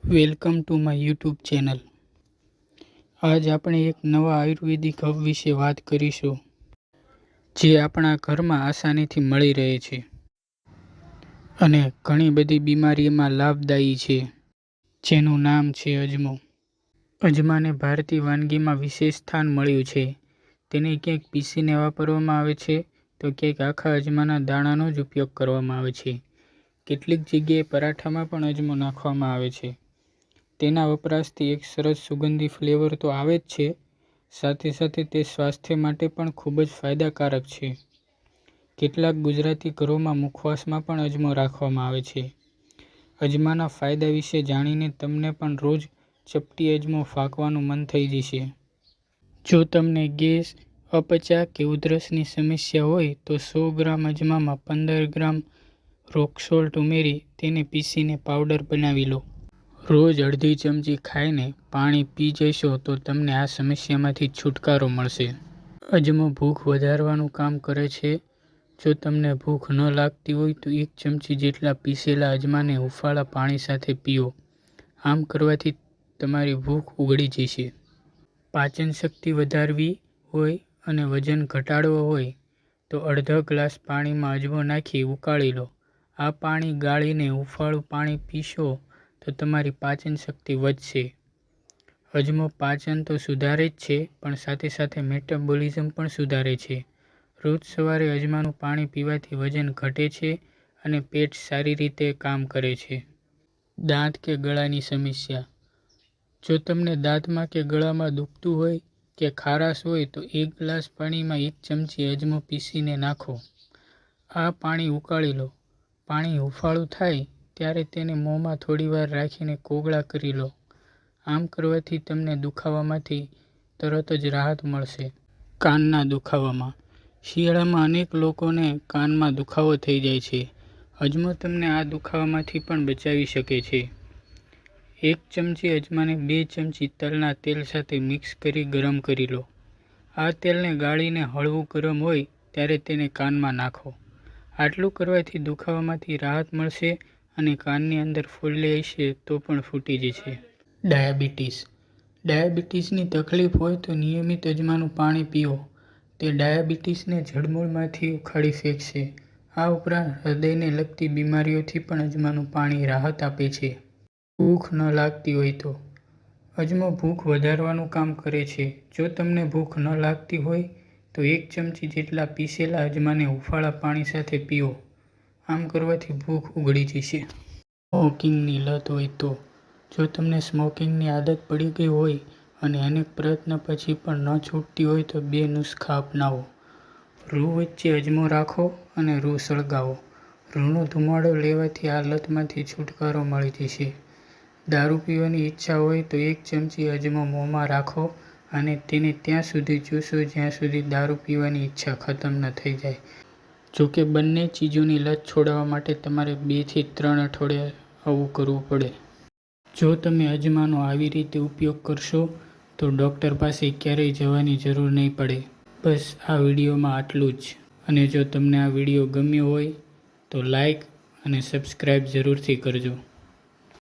Welcome to my YouTube channel. આજ આપણે એક નવા આયુર્વેદિક હબ વિશે વાત કરીશું, જે આપણા ઘરમાં આસાનીથી મળી રહે છે અને ઘણી બધી બીમારીઓમાં લાભદાયી છે, જેનું નામ છે અજમો। અજમાને ભારતીય વાનગીમાં વિશેષ સ્થાન મળ્યું છે। તેને ક્યાંક પીસીને વાપરવામાં આવે છે, તો ક્યાંક આખા અજમાના દાણાનો જ ઉપયોગ કરવામાં આવે છે। કેટલીક જગ્યાએ પરાઠામાં પણ અજમો નાખવામાં આવે છે। તેના વપરાશથી એક સરસ સુગંધી ફ્લેવર તો આવે જ છે, સાથે સાથે તે સ્વાસ્થ્ય માટે પણ ખૂબ જ ફાયદાકારક છે। કેટલાક ગુજરાતી ઘરોમાં મુખવાસમાં પણ અજમો રાખવામાં આવે છે। અજમાના ફાયદા વિશે જાણીને તમને પણ રોજ ચપટી અજમો ફાંકવાનું મન થઈ જશે। જો તમને ગેસ, અપચા કે ઉધરસની સમસ્યા હોય તો 100 ગ્રામ અજમામાં 15 ગ્રામ રોક સોલ્ટ ઉમેરી તેને પીસીને પાવડર બનાવી લો। રોજ અડધી ચમચી ખાઈને પાણી પી જશો તો તમને આ સમસ્યામાંથી છુટકારો મળશે। અજમો ભૂખ વધારવાનું કામ કરે છે। જો તમને ભૂખ ન લાગતી હોય તો 1 ચમચી જેટલા પીસેલા અજમાને હુંફાળા પાણી સાથે પીઓ। આમ કરવાથી તમારી ભૂખ ઉઘડી જશે। પાચન શક્તિ વધારવી હોય અને વજન ઘટાડવો હોય તો અડધા ગ્લાસ પાણીમાં અજમો નાખી ઉકાળી લો। આ પાણી ગાળીને હુંફાળું પાણી પીશો તો તમારી પાચન શક્તિ વધશે। અજમો પાચન તો સુધારે જ છે, પણ સાથે સાથે મેટાબોલિઝમ પણ સુધારે છે। રોજ સવારે અજમાનું પાણી પીવાથી વજન ઘટે છે અને પેટ સારી રીતે કામ કરે છે। દાંત કે ગળાની સમસ્યા: જો તમને દાંતમાં કે ગળામાં દુખતું હોય કે ખારાશ હોય તો 1 ગ્લાસ પાણીમાં 1 ચમચી અજમો પીસીને નાખો। આ પાણી ઉકાળી લો। પાણી હુંફાળું થાય ત્યારે તેને મોંમાં થોડીવાર રાખીને કોગળા કરી લો। આમ કરવાથી તમને દુખાવામાંથી તરત જ રાહત મળશે। કાનના દુખાવામાં: શિયાળામાં અનેક લોકોને કાનમાં દુખાવો થઈ જાય છે। અજમો તમને આ દુખાવામાંથી પણ બચાવી શકે છે। 1 ચમચી અજમાને 2 ચમચી તલના તેલ સાથે મિક્સ કરી ગરમ કરી લો। આ તેલને ગાળીને હળવું ગરમ હોય ત્યારે તેને કાનમાં નાખો। આટલું કરવાથી દુખાવામાંથી રાહત મળશે અને કાનની અંદર ફોલ્લી હશે તો પણ ફૂટી જશે। ડાયાબિટીસ: ડાયાબિટીસની તકલીફ હોય તો નિયમિત અજમાનું પાણી પીઓ। તે ડાયાબિટીસને જડમૂળમાંથી ઉખાડી ફેંકશે। આ ઉપરાંત હૃદયને લગતી બીમારીઓથી પણ અજમાનું પાણી રાહત આપે છે। ભૂખ ન લાગતી હોય તો: અજમો ભૂખ વધારવાનું કામ કરે છે। જો તમને ભૂખ ન લાગતી હોય તો 1 ચમચી જેટલા પીસેલા અજમાને હુંફાળા પાણી સાથે પીઓ। આમ કરવાથી ભૂખ ઉઘડી જશે। સ્મોકિંગની લત હોય તો: જો તમને સ્મોકિંગની આદત પડી ગઈ હોય અને અનેક પ્રયત્ન પછી પણ ન છૂટતી હોય તો 2 નુસ્ખા અપનાવો। રૂ વચ્ચે અજમો રાખો અને રૂ સળગાવો। રૂનો ધુમાડો લેવાથી આ લતમાંથી છુટકારો મળી જશે। દારૂ પીવાની ઈચ્છા હોય તો 1 ચમચી અજમો મોંમાં રાખો અને તેને ત્યાં સુધી ચૂસો જ્યાં સુધી દારૂ પીવાની ઈચ્છા ખતમ ન થઈ જાય। જોકે બંને ચીજોની લત છોડાવવા માટે તમારે 2 થી 3 અઠવાડિયા આવું કરવું પડે। જો તમે અજમાનો આવી રીતે ઉપયોગ કરશો તો ડૉક્ટર પાસે ક્યારેય જવાની જરૂર નહીં પડે। બસ આ વિડીયોમાં આટલું જ, અને જો તમને આ વિડીયો ગમ્યો હોય તો લાઈક અને સબસ્ક્રાઈબ જરૂરથી કરજો।